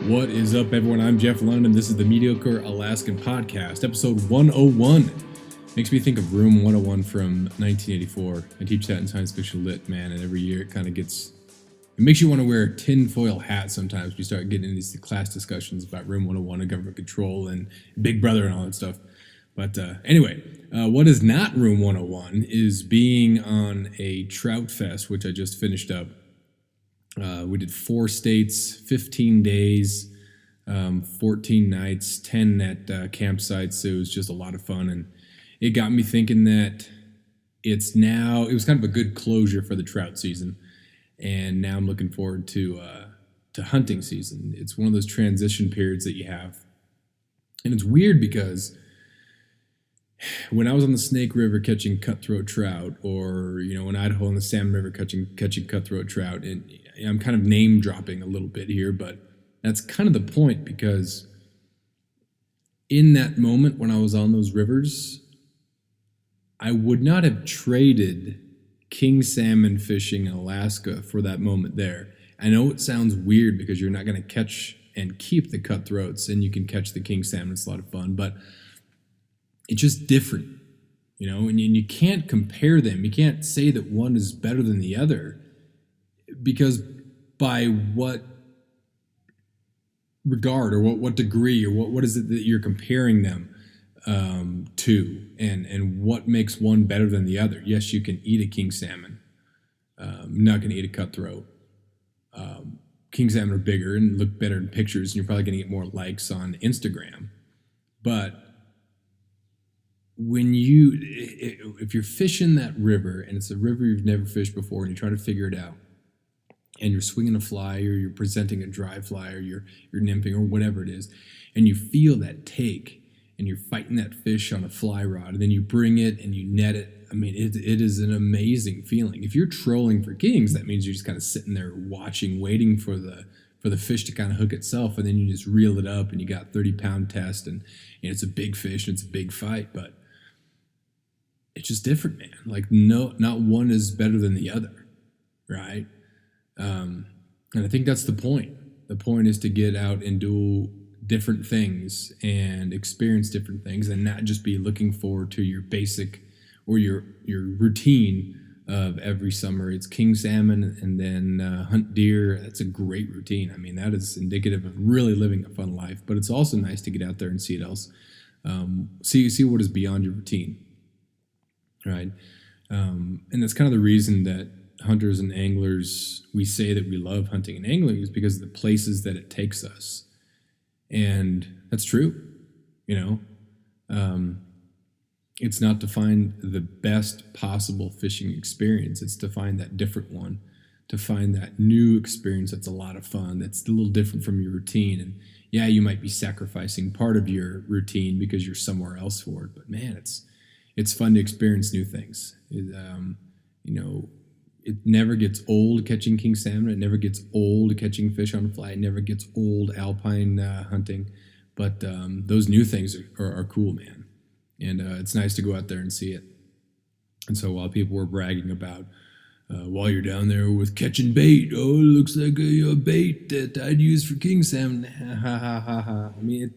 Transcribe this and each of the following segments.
What is up, everyone? I'm Jeff London. This is the Mediocre Alaskan Podcast, episode 101. Makes me think of Room 101 from 1984. I teach that in science fiction lit, man, and every year it makes you want to wear a tinfoil hat sometimes when you start getting into these class discussions about Room 101 and government control and Big Brother and all that stuff. But anyway, what is not Room 101 is being on a Trout Fest, which I just finished up. We did 4 states, 15 days, 14 nights, 10 at campsites. It was just a lot of fun, and it got me thinking that it was kind of a good closure for the trout season, and now I'm looking forward to hunting season. It's one of those transition periods that you have, and it's weird because when I was on the Snake River catching cutthroat trout, or in Idaho on the Salmon River catching cutthroat trout, and I'm kind of name dropping a little bit here, but that's kind of the point, because in that moment when I was on those rivers, I would not have traded king salmon fishing in Alaska for that moment there. I know it sounds weird because you're not going to catch and keep the cutthroats, and you can catch the king salmon. It's a lot of fun, but it's just different, and you can't compare them. You can't say that one is better than the other, because by what regard or what degree or what is it that you're comparing them to, and what makes one better than the other? Yes, you can eat a king salmon. Not going to eat a cutthroat. King salmon are bigger and look better in pictures, and you're probably going to get more likes on Instagram. But if you're fishing that river, and it's a river you've never fished before, and you're trying to figure it out, and you're swinging a fly, or you're presenting a dry fly, or you're nymphing, or whatever it is, and you feel that take, and you're fighting that fish on a fly rod, and then you bring it and you net it. I mean, it is an amazing feeling. If you're trolling for kings, that means you're just kind of sitting there watching, waiting for the fish to kind of hook itself, and then you just reel it up, and you got 30-pound test, and it's a big fish, and it's a big fight, but it's just different, man. Like, no, not one is better than the other, right? And I think that's the point. The point is to get out and do different things and experience different things, and not just be looking forward to your basic or your routine of every summer. It's king salmon and then hunt deer. That's a great routine. I mean, that is indicative of really living a fun life, but it's also nice to get out there and see it else. See what is beyond your routine. Right. And that's kind of the reason that hunters and anglers, we say that we love hunting and angling, is because of the places that it takes us. And that's true. It's not to find the best possible fishing experience. It's to find that different one, to find that new experience that's a lot of fun, that's a little different from your routine. And yeah, you might be sacrificing part of your routine because you're somewhere else for it. But man, it's fun to experience new things. It never gets old catching king salmon. It never gets old catching fish on fly. It never gets old alpine hunting. But those new things are cool, man. And it's nice to go out there and see it. And so while people were bragging about, while you're down there with catching bait, oh, it looks like a bait that I'd use for king salmon. Ha, ha, ha, ha, ha. I mean,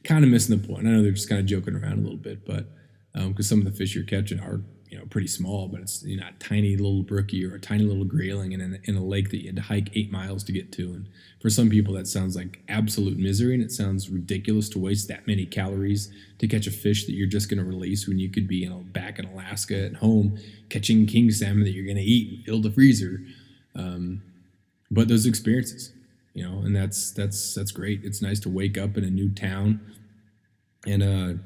kind of missing the point. I know they're just kind of joking around a little bit, but because some of the fish you're catching are pretty small, but it's a tiny little brookie or a tiny little grayling in a lake that you had to hike 8 miles to get to. And for some people that sounds like absolute misery, and it sounds ridiculous to waste that many calories to catch a fish that you're just going to release when you could be back in Alaska at home catching king salmon that you're going to eat and fill the freezer. But those experiences, and that's great. It's nice to wake up in a new town and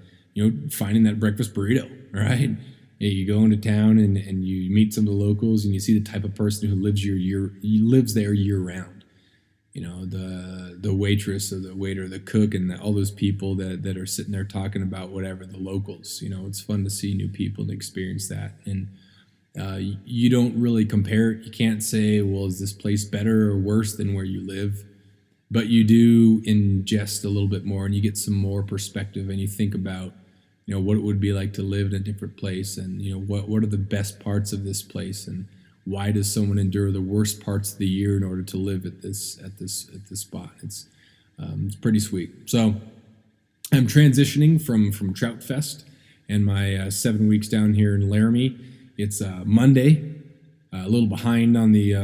finding that breakfast burrito, right? You go into town and you meet some of the locals, and you see the type of person who lives there year round. The waitress or the waiter, the cook, and all those people that are sitting there talking about whatever, the locals. It's fun to see new people and experience that. And you don't really compare it. You can't say, well, is this place better or worse than where you live? But you do ingest a little bit more, and you get some more perspective, and you think about what it would be like to live in a different place, and what are the best parts of this place, and why does someone endure the worst parts of the year in order to live at this spot? It's It's pretty sweet. So I'm transitioning from Trout Fest and my 7 weeks down here in Laramie. It's Monday. A little behind on the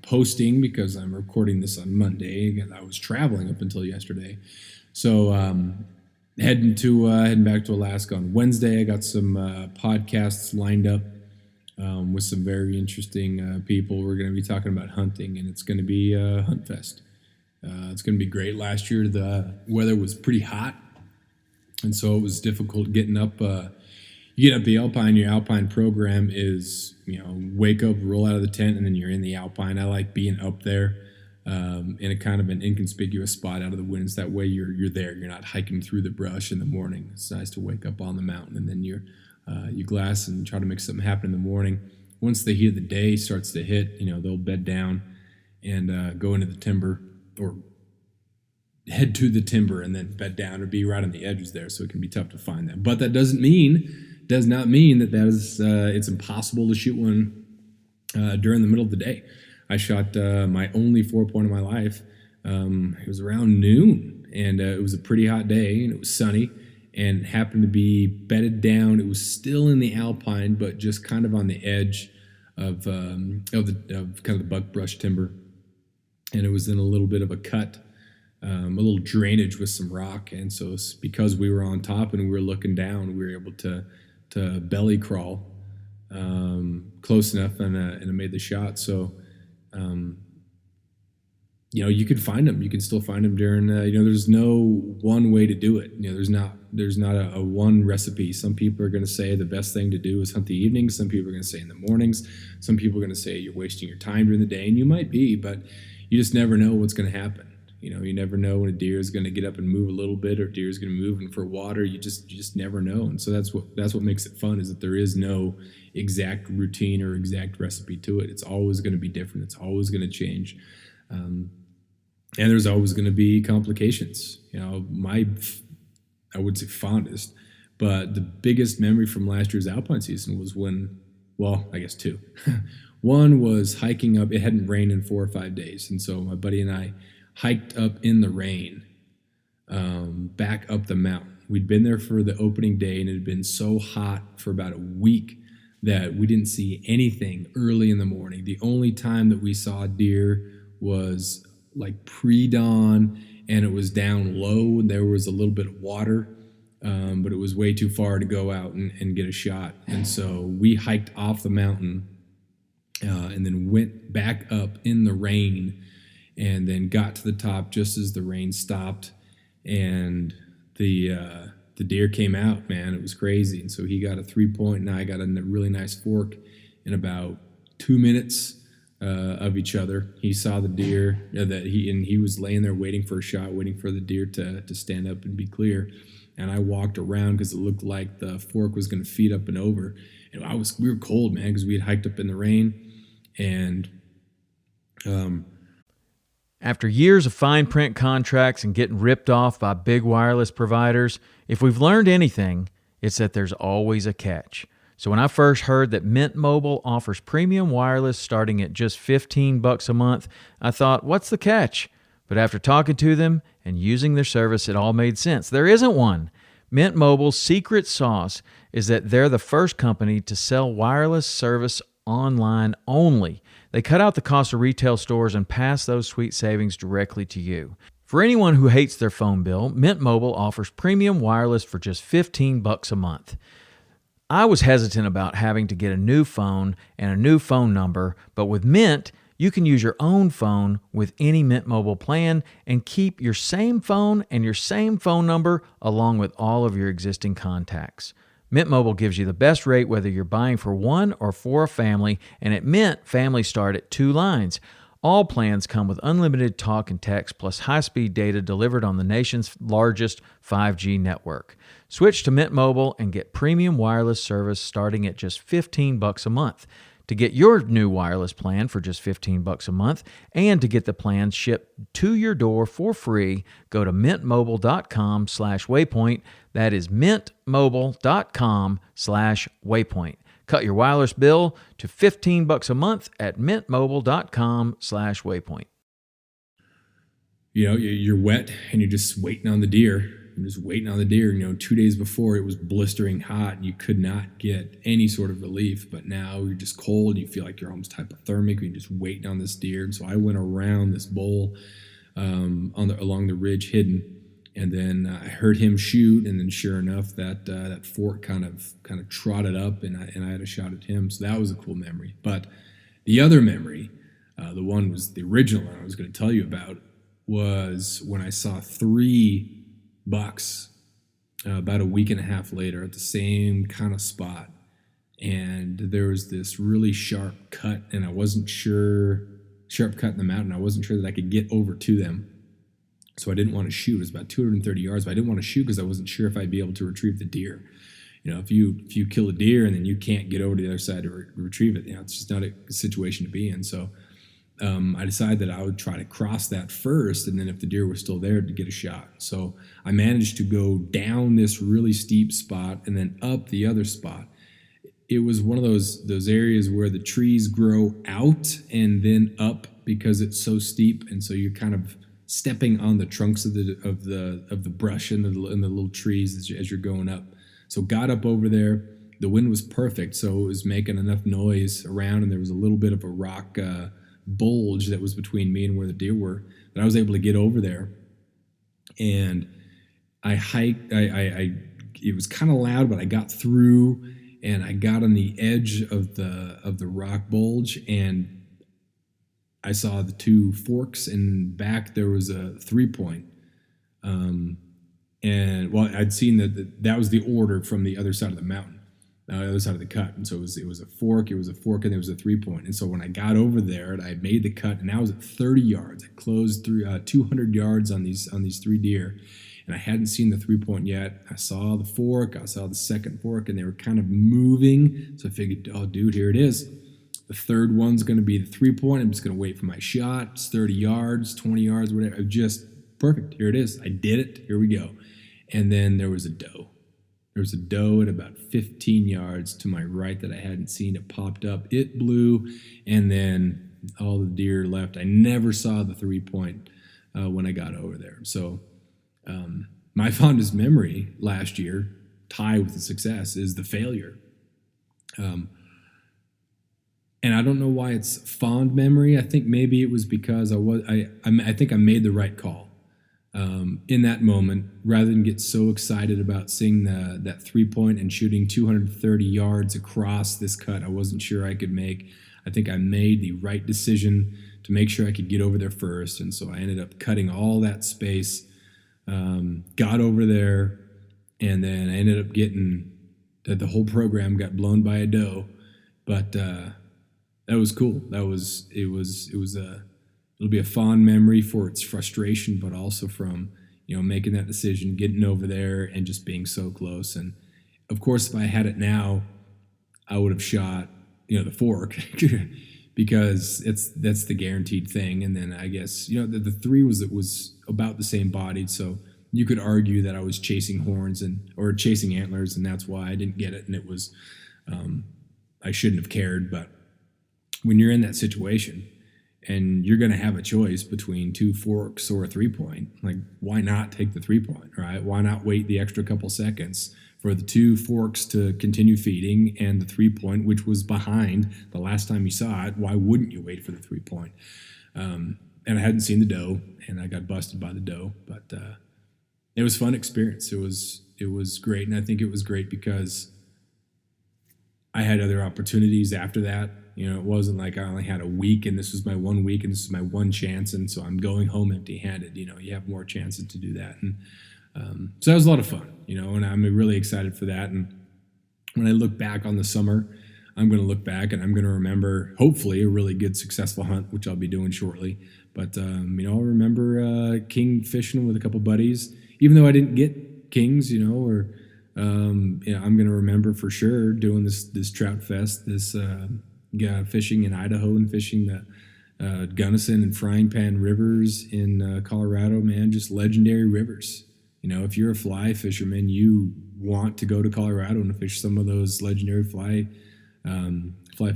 posting because I'm recording this on Monday. Again, I was traveling up until yesterday, so heading back to Alaska on Wednesday. I got some podcasts lined up with some very interesting people. We're going to be talking about hunting, and it's going to be Hunt Fest. It's going to be great. Last year the weather was pretty hot, and so it was difficult getting up. You get up the Alpine. Your Alpine program is, wake up, roll out of the tent, and then you're in the Alpine. I like being up there in a kind of an inconspicuous spot out of the winds. That way you're there. You're not hiking through the brush in the morning. It's nice to wake up on the mountain, and then you glass and try to make something happen in the morning. Once the heat of the day starts to hit, they'll bed down and go into the timber, or head to the timber and then bed down, or be right on the edges there, so it can be tough to find them. But that does not mean that is it's impossible to shoot one during the middle of the day. I shot my only 4-point of my life. It was around noon, and it was a pretty hot day, and it was sunny, and happened to be bedded down. It was still in the Alpine, but just kind of on the edge of kind of the buckbrush timber, and it was in a little bit of a cut. A little drainage with some rock, and so because we were on top and we were looking down, we were able to belly crawl close enough, and I made the shot. So you can find them. You can still find them during. There's no one way to do it. There's not a one recipe. Some people are going to say the best thing to do is hunt the evenings. Some people are going to say in the mornings. Some people are going to say you're wasting your time during the day, and you might be, but you just never know what's going to happen. You never know when a deer is going to get up and move a little bit, or deer is going to move and for water. You just never know. And so that's what makes it fun, is that there is no exact routine or exact recipe to it. It's always going to be different. It's always going to change. And there's always going to be complications. I would say fondest, but the biggest memory from last year's Alpine season was I guess two. One was hiking up. It hadn't rained in 4 or 5 days. And so my buddy and I hiked up in the rain, back up the mountain. We'd been there for the opening day, and it had been so hot for about a week that we didn't see anything early in the morning. The only time that we saw deer was like pre-dawn, and it was down low, and there was a little bit of water, but it was way too far to go out and get a shot. And so we hiked off the mountain and then went back up in the rain, and then got to the top just as the rain stopped, and the deer came out, man. It was crazy. And so he got a 3-point, and I got a really nice fork in about 2 minutes of each other. He saw the deer he was laying there waiting for a shot, waiting for the deer to stand up and be clear. And I walked around because it looked like the fork was going to feed up and over. And we were cold, man, because we had hiked up in the rain, and after years of fine print contracts and getting ripped off by big wireless providers, if we've learned anything, it's that there's always a catch. So when I first heard that Mint Mobile offers premium wireless starting at just $15 a month, I thought, what's the catch? But after talking to them and using their service, it all made sense. There isn't one. Mint Mobile's secret sauce is that they're the first company to sell wireless service online only. They cut out the cost of retail stores and pass those sweet savings directly to you. For anyone who hates their phone bill, Mint Mobile offers premium wireless for just $15 a month. I was hesitant about having to get a new phone and a new phone number, but with Mint, you can use your own phone with any Mint Mobile plan and keep your same phone and your same phone number along with all of your existing contacts. Mint Mobile gives you the best rate whether you're buying for one or for a family, and at Mint, families start at 2 lines. All plans come with unlimited talk and text plus high-speed data delivered on the nation's largest 5G network. Switch to Mint Mobile and get premium wireless service starting at just $15 a month. To get your new wireless plan for just $15 a month and to get the plan shipped to your door for free, go to mintmobile.com/waypoint. That is mintmobile.com/waypoint. Cut your wireless bill to $15 a month at mintmobile.com/waypoint. you're wet and you're just waiting on the deer. You're just waiting on the deer. 2 days before it was blistering hot and you could not get any sort of relief. But now you're just cold. You feel like you're almost hypothermic. You're just waiting on this deer. And so I went around this bowl along the ridge hidden. And then I heard him shoot, and then sure enough, that fork kind of trotted up, and I had a shot at him. So that was a cool memory. But the other memory, the one was the original one I was going to tell you about, was when I saw 3 bucks about a week and a half later at the same kind of spot, and there was this really sharp cut, and I wasn't sure sharp cut in the mountain. I wasn't sure that I could get over to them. So I didn't want to shoot. It was about 230 yards, but I didn't want to shoot because I wasn't sure if I'd be able to retrieve the deer. If you kill a deer and then you can't get over to the other side to retrieve it, it's just not a situation to be in. So I decided that I would try to cross that first, and then if the deer was still there, to get a shot. So I managed to go down this really steep spot and then up the other spot. It was one of those areas where the trees grow out and then up because it's so steep, and so you're kind of stepping on the trunks of the brush and the little trees as you're going up. So got up over there. The wind was perfect, so it was making enough noise around, and there was a little bit of a rock bulge that was between me and where the deer were, that I was able to get over there. And I hiked. It was kind of loud, but I got through, and I got on the edge of the rock bulge, and I saw the 2 forks, and back there was a 3-point. And I'd seen that was the order from the other side of the mountain, the other side of the cut. And so it was a fork, and there was a 3-point. And so when I got over there and I made the cut, and I was at 30 yards, I closed through 200 yards on these 3 deer, and I hadn't seen the 3-point yet. I saw the fork, I saw the second fork, and they were kind of moving. So I figured, oh, dude, here it is. The third one's going to be the 3-point. I'm just going to wait for my shot. It's 30 yards, 20 yards, whatever. Just perfect. Here it is. I did it. Here we go. And then there was a doe. There was a doe at about 15 yards to my right that I hadn't seen. It popped up. It blew, and then all the deer left. I never saw the 3-point when I got over there. So my fondest memory last year, tied with the success, is the failure. And I don't know why it's fond memory. I think maybe it was because I think I made the right call in that moment, rather than get so excited about seeing that 3-point and shooting 230 yards across this cut I wasn't sure I could make. I think I made the right decision to make sure I could get over there first, and so I ended up cutting all that space, got over there, and then I ended up getting that the whole program got blown by a doe, but that was cool. It'll be a fond memory for its frustration, but also from, making that decision, getting over there, and just being so close. And of course, if I had it now, I would have shot, the fork because that's the guaranteed thing. And then I guess, the 3 was about the same bodied. So you could argue that I was chasing horns or chasing antlers, and that's why I didn't get it. And it was, I shouldn't have cared, but when you're in that situation and you're going to have a choice between 2 forks or a 3-point, like, why not take the 3-point, right? Why not wait the extra couple seconds for the 2 forks to continue feeding and the 3-point, which was behind the last time you saw it? Why wouldn't you wait for the 3-point? And I hadn't seen the doe, and I got busted by the doe, but it was a fun experience. It was great, and I think it was great because I had other opportunities after that. It wasn't like I only had a week and this was my 1 week and this is my one chance, and so I'm going home empty-handed. You have more chances to do that. And so that was a lot of fun, and I'm really excited for that. And when I look back on the summer, I'm going to look back and I'm going to remember, hopefully, a really good, successful hunt, which I'll be doing shortly. But, I'll remember king fishing with a couple buddies, even though I didn't get kings, or I'm going to remember for sure doing this Trout Fest, this fishing in Idaho and fishing the Gunnison and Frying Pan rivers in Colorado, man, just legendary rivers. If you're a fly fisherman, you want to go to Colorado and fish some of those legendary fly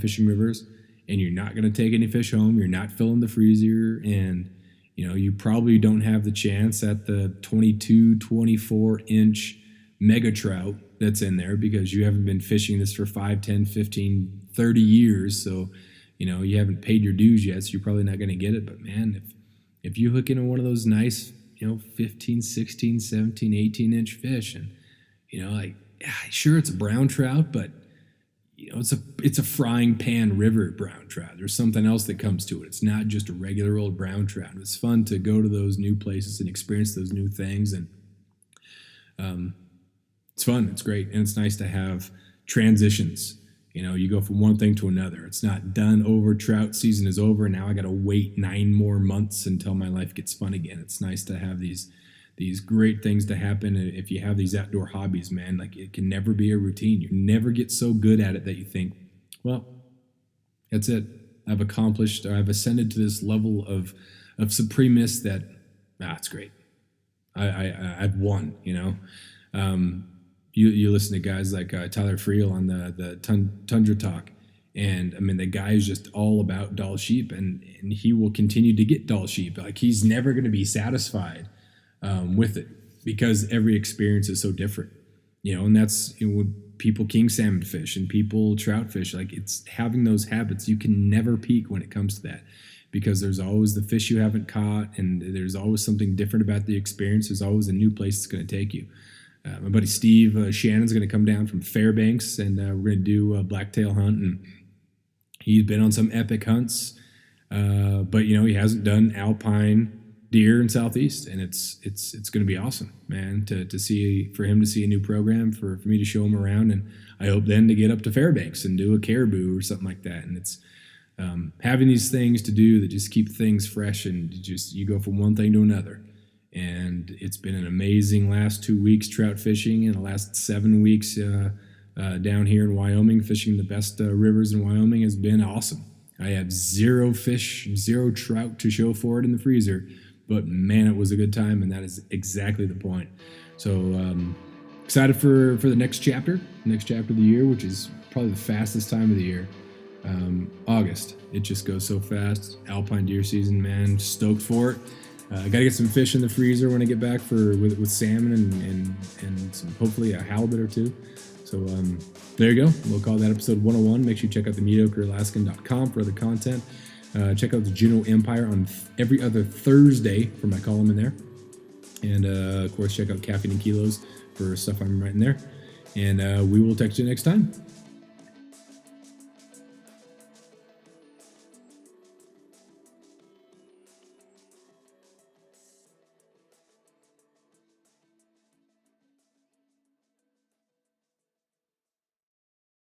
fishing rivers, and you're not going to take any fish home. You're not filling the freezer, and You probably don't have the chance at the 22, 24 inch mega trout that's in there because you haven't been fishing this for 5, 10, 15, 30 years. So, you haven't paid your dues yet, so you're probably not going to get it. But man, if you hook into one of those nice, 15, 16, 17, 18 inch fish and, sure, it's a brown trout, but it's a frying pan river brown trout. There's something else that comes to it. It's not just a regular old brown trout. It's fun to go to those new places and experience those new things, and it's fun. It's great, and it's nice to have transitions. You go from one thing to another. It's not done over. Trout season is over, and now I got to wait 9 more months until my life gets fun again. It's nice to have these great things to happen. If you have these outdoor hobbies, man, like it can never be a routine. You never get so good at it that you think, well, that's it. I've accomplished, or I've ascended to this level of supremeness that, it's great. I've won, You listen to guys like Tyler Friel on the Tundra Talk, and I mean the guy is just all about Dall sheep, and he will continue to get Dall sheep. Like he's never going to be satisfied with it because every experience is so different, and that's when people king salmon fish and people trout fish. Like it's having those habits. You can never peak when it comes to that because there's always the fish you haven't caught, and there's always something different about the experience. There's always a new place it's going to take you. My buddy Steve Shannon's going to come down from Fairbanks, and we're going to do a blacktail hunt. And he's been on some epic hunts, but he hasn't done Alpine deer in Southeast, and it's going to be awesome, man. For him to see a new program, for me to show him around, and I hope then to get up to Fairbanks and do a caribou or something like that. And it's having these things to do that just keep things fresh, and you go from one thing to another. And it's been an amazing last 2 weeks trout fishing, and the last 7 weeks down here in Wyoming fishing the best rivers in Wyoming has been awesome. I have 0 fish, 0 trout to show for it in the freezer, but man, it was a good time, and that is exactly the point. So excited for the next chapter of the year, which is probably the fastest time of the year. August, it just goes so fast. Alpine deer season, man, stoked for it. I got to get some fish in the freezer when I get back with salmon and some, hopefully a halibut or 2. So there you go. We'll call that episode 101. Make sure you check out the mediocrealaskan.com for other content. Check out the Juneau Empire on every other Thursday for my column in there. And of course, check out Caffeine and Kilos for stuff I'm writing there. And we will text you next time.